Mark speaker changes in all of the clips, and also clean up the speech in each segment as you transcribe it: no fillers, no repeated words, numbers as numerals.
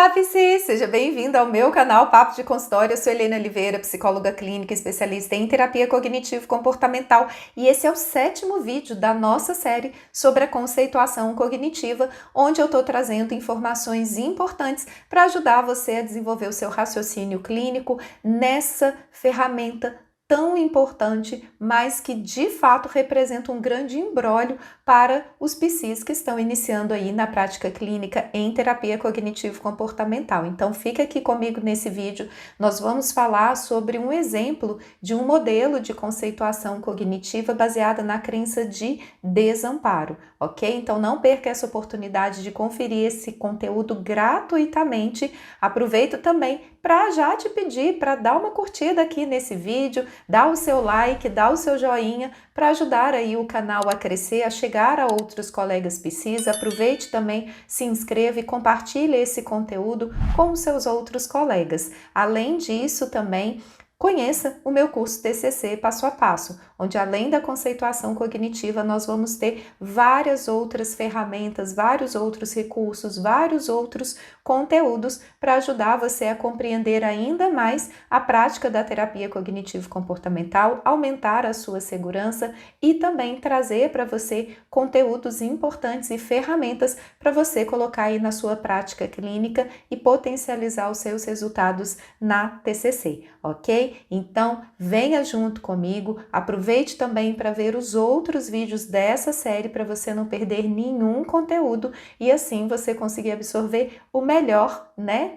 Speaker 1: Olá, Psi! Seja bem-vindo ao meu canal Papo de Consultório. Eu sou Helena Oliveira, psicóloga clínica, especialista em terapia cognitivo-comportamental, e esse é o 7º vídeo da nossa série sobre a conceituação cognitiva, onde eu estou trazendo informações importantes para ajudar você a desenvolver o seu raciocínio clínico nessa ferramenta tão importante, mas que de fato representa um grande imbróglio para os psis que estão iniciando aí na prática clínica em terapia cognitivo-comportamental. Então fica aqui comigo nesse vídeo, nós vamos falar sobre um exemplo de um modelo de conceituação cognitiva baseada na crença de desamparo, ok? Então não perca essa oportunidade de conferir esse conteúdo gratuitamente. Aproveito também para já te pedir para dar uma curtida aqui nesse vídeo, dá o seu like, dá o seu joinha para ajudar aí o canal a crescer, a chegar a outros colegas psis. Aproveite também, se inscreva e compartilhe esse conteúdo com os seus outros colegas. Além disso, também conheça o meu curso TCC Passo a Passo, onde além da conceituação cognitiva, nós vamos ter várias outras ferramentas, vários outros recursos, vários outros conteúdos para ajudar você a compreender ainda mais a prática da terapia cognitivo-comportamental, aumentar a sua segurança e também trazer para você conteúdos importantes e ferramentas para você colocar aí na sua prática clínica e potencializar os seus resultados na TCC, ok? Então, venha junto comigo, aproveite também para ver os outros vídeos dessa série para você não perder nenhum conteúdo e assim você conseguir absorver o melhor,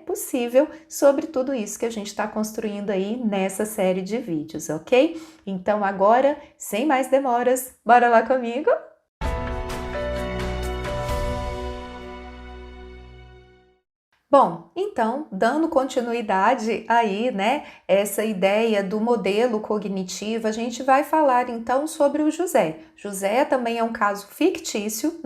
Speaker 1: possível sobre tudo isso que a gente está construindo aí nessa série de vídeos, ok? Então agora, sem mais demoras, bora lá comigo? Bom, então, dando continuidade aí, essa ideia do modelo cognitivo, a gente vai falar então sobre o José. José também é um caso fictício,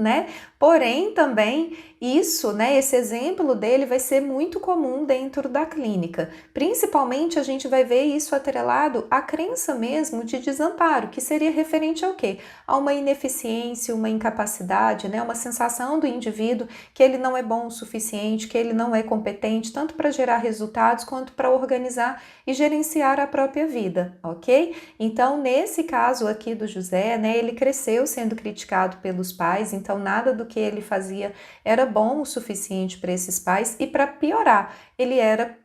Speaker 1: porém também isso, esse exemplo dele vai ser muito comum dentro da clínica. Principalmente a gente vai ver isso atrelado à crença mesmo de desamparo, que seria referente ao quê? A uma ineficiência, uma incapacidade, uma sensação do indivíduo que ele não é bom o suficiente, que ele não é competente tanto para gerar resultados quanto para organizar e gerenciar a própria vida, ok? Então, nesse caso aqui do José, ele cresceu sendo criticado pelos pais, então nada do que ele fazia era bom o suficiente para esses pais e para piorar, ele era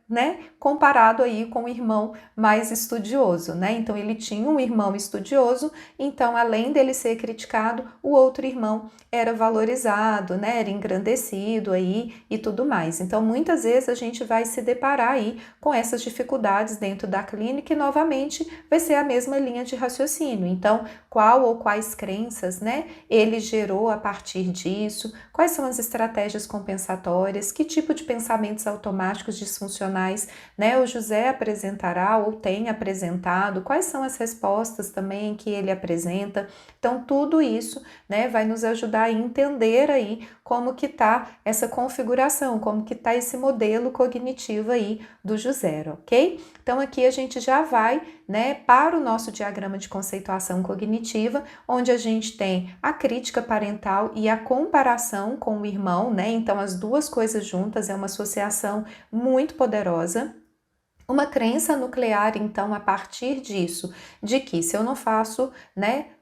Speaker 1: comparado aí com o irmão mais estudioso, Então ele tinha um irmão estudioso, então além dele ser criticado, o outro irmão era valorizado, era engrandecido aí e tudo mais. Então muitas vezes a gente vai se deparar aí com essas dificuldades dentro da clínica e novamente vai ser a mesma linha de raciocínio. Então qual ou quais crenças, ele gerou a partir disso, quais são as estratégias compensatórias, que tipo de pensamentos automáticos disfuncionais o José apresentará ou tem apresentado, quais são as respostas também que ele apresenta. Então tudo isso vai nos ajudar a entender aí como que está essa configuração, como que está esse modelo cognitivo aí do José, ok? Então aqui a gente já vai para o nosso diagrama de conceituação cognitiva, onde a gente tem a crítica parental e a comparação com o irmão, então as duas coisas juntas é uma associação muito poderosa. Uma crença nuclear, então, a partir disso, de que se eu não faço,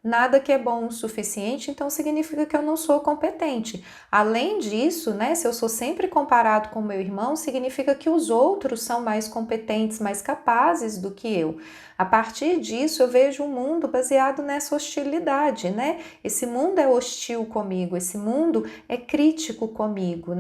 Speaker 1: nada que é bom o suficiente, então significa que eu não sou competente. Além disso, se eu sou sempre comparado com meu irmão, significa que os outros são mais competentes, mais capazes do que eu. A partir disso, eu vejo um mundo baseado nessa hostilidade, Esse mundo é hostil comigo, esse mundo é crítico comigo,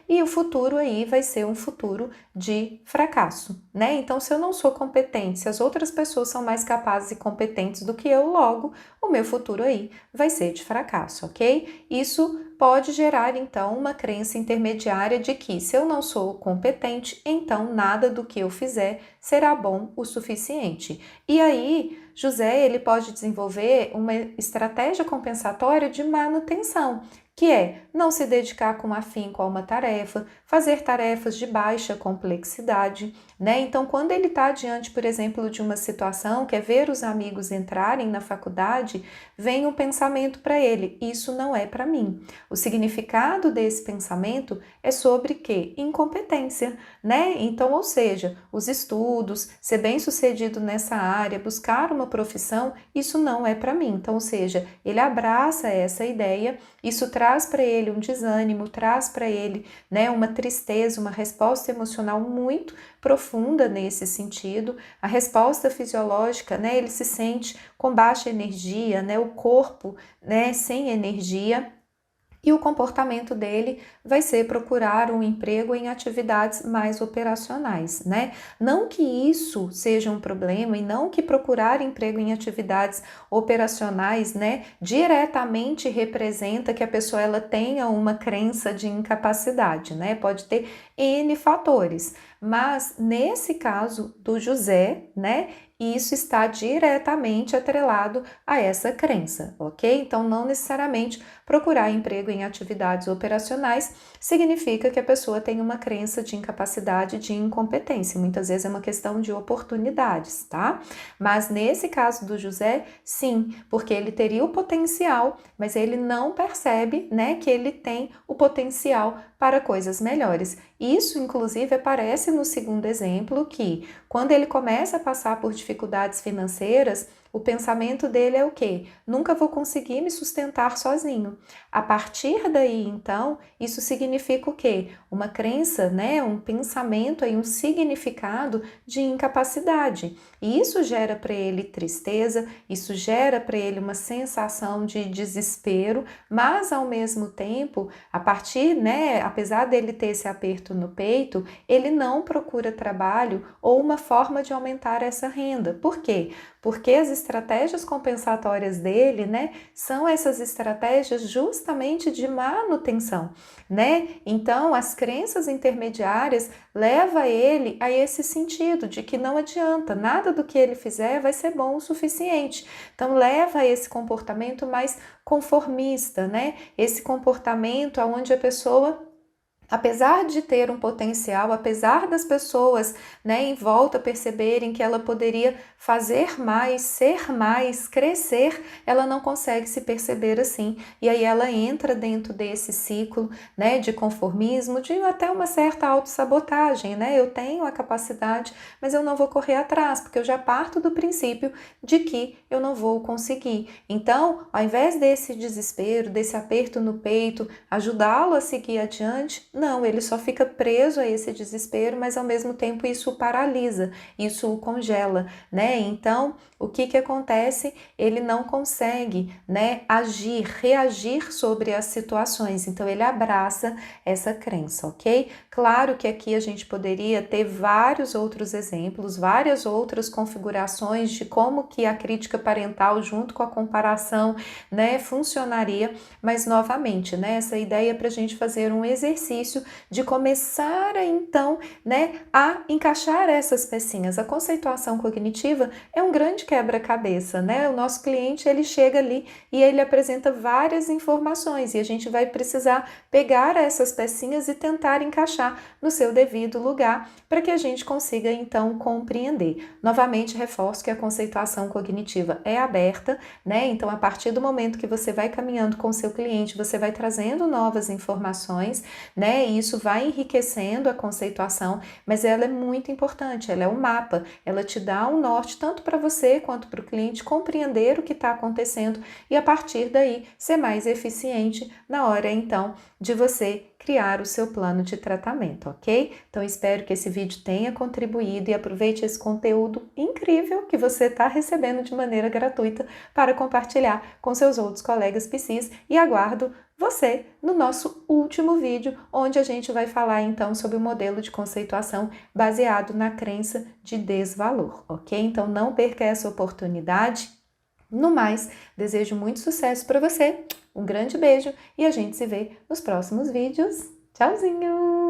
Speaker 1: E o futuro aí vai ser um futuro de fracasso, Então, se eu não sou competente, se as outras pessoas são mais capazes e competentes do que eu, logo, o meu futuro aí vai ser de fracasso, ok? Isso pode gerar, então, uma crença intermediária de que se eu não sou competente, então nada do que eu fizer será bom o suficiente. E aí, José, ele pode desenvolver uma estratégia compensatória de manutenção. que é não se dedicar com afinco a uma tarefa, fazer tarefas de baixa complexidade, né? Então, quando ele está diante, por exemplo, de uma situação que é ver os amigos entrarem na faculdade, vem um pensamento para ele: isso não é para mim. O significado desse pensamento é sobre quê? Incompetência, né? Então, ou seja, os estudos, ser bem-sucedido nessa área, buscar uma profissão, isso não é para mim. Então, ou seja, ele abraça essa ideia, isso traz para ele um desânimo, traz para ele, né, uma tristeza, uma resposta emocional muito profunda nesse sentido. A resposta fisiológica, né, ele se sente com baixa energia, né, o corpo, né, sem energia. E o comportamento dele vai ser procurar um emprego em atividades mais operacionais, né? Não que isso seja um problema e não que procurar emprego em atividades operacionais, né, diretamente representa que a pessoa ela tenha uma crença de incapacidade, né? Pode ter N fatores, mas nesse caso do José, né, isso está diretamente atrelado a essa crença, ok? Então, não necessariamente procurar emprego em atividades operacionais significa que a pessoa tem uma crença de incapacidade, de incompetência. Muitas vezes é uma questão de oportunidades, tá? Mas nesse caso do José, sim, porque ele teria o potencial, mas ele não percebe, né, que ele tem o potencial para coisas melhores. Isso, inclusive, aparece no segundo exemplo, que quando ele começa a passar por dificuldades financeiras, o pensamento dele é o quê? Nunca vou conseguir me sustentar sozinho. A partir daí, então, isso significa o quê? Uma crença, né? Um pensamento e um significado de incapacidade. E isso gera para ele tristeza, isso gera para ele uma sensação de desespero, mas ao mesmo tempo, a partir, né, apesar dele ter esse aperto no peito, ele não procura trabalho ou uma forma de aumentar essa renda. Por quê? Porque as estratégias compensatórias dele, né, são essas estratégias justamente de manutenção, né? Então, as crenças intermediárias levam ele a esse sentido de que não adianta, nada do que ele fizer vai ser bom o suficiente. Então, leva a esse comportamento mais conformista, né? Esse comportamento onde a pessoa, apesar de ter um potencial, apesar das pessoas, né, em volta perceberem que ela poderia fazer mais, ser mais, crescer, ela não consegue se perceber assim. E aí ela entra dentro desse ciclo, né, de conformismo, de até uma certa autossabotagem, né? Eu tenho a capacidade, mas eu não vou correr atrás, porque eu já parto do princípio de que eu não vou conseguir. Então, ao invés desse desespero, desse aperto no peito, ajudá-lo a seguir adiante, não, ele só fica preso a esse desespero, mas ao mesmo tempo isso o paralisa, isso o congela, né? Então, o que acontece? Ele não consegue, né, agir, reagir sobre as situações. Então, ele abraça essa crença, ok? Claro que aqui a gente poderia ter vários outros exemplos, várias outras configurações de como que a crítica parental junto com a comparação, né, funcionaria, mas novamente, né, essa ideia é para a gente fazer um exercício de começar a, então, né, a encaixar essas pecinhas. A conceituação cognitiva é um grande quebra-cabeça, né? O nosso cliente, ele chega ali e ele apresenta várias informações e a gente vai precisar pegar essas pecinhas e tentar encaixar no seu devido lugar para que a gente consiga, então, compreender. Novamente, reforço que a conceituação cognitiva é aberta, né? Então, a partir do momento que você vai caminhando com o seu cliente, você vai trazendo novas informações, né? E isso vai enriquecendo a conceituação, mas ela é muito importante, ela é um mapa, ela te dá um norte tanto para você quanto para o cliente compreender o que está acontecendo e a partir daí ser mais eficiente na hora, então, de você criar o seu plano de tratamento, ok? Então, espero que esse vídeo tenha contribuído e aproveite esse conteúdo incrível que você está recebendo de maneira gratuita para compartilhar com seus outros colegas PCs e aguardo você no nosso último vídeo, onde a gente vai falar então sobre o modelo de conceituação baseado na crença de desvalor, ok? Então, não perca essa oportunidade. No mais, desejo muito sucesso para você, um grande beijo e a gente se vê nos próximos vídeos. Tchauzinho!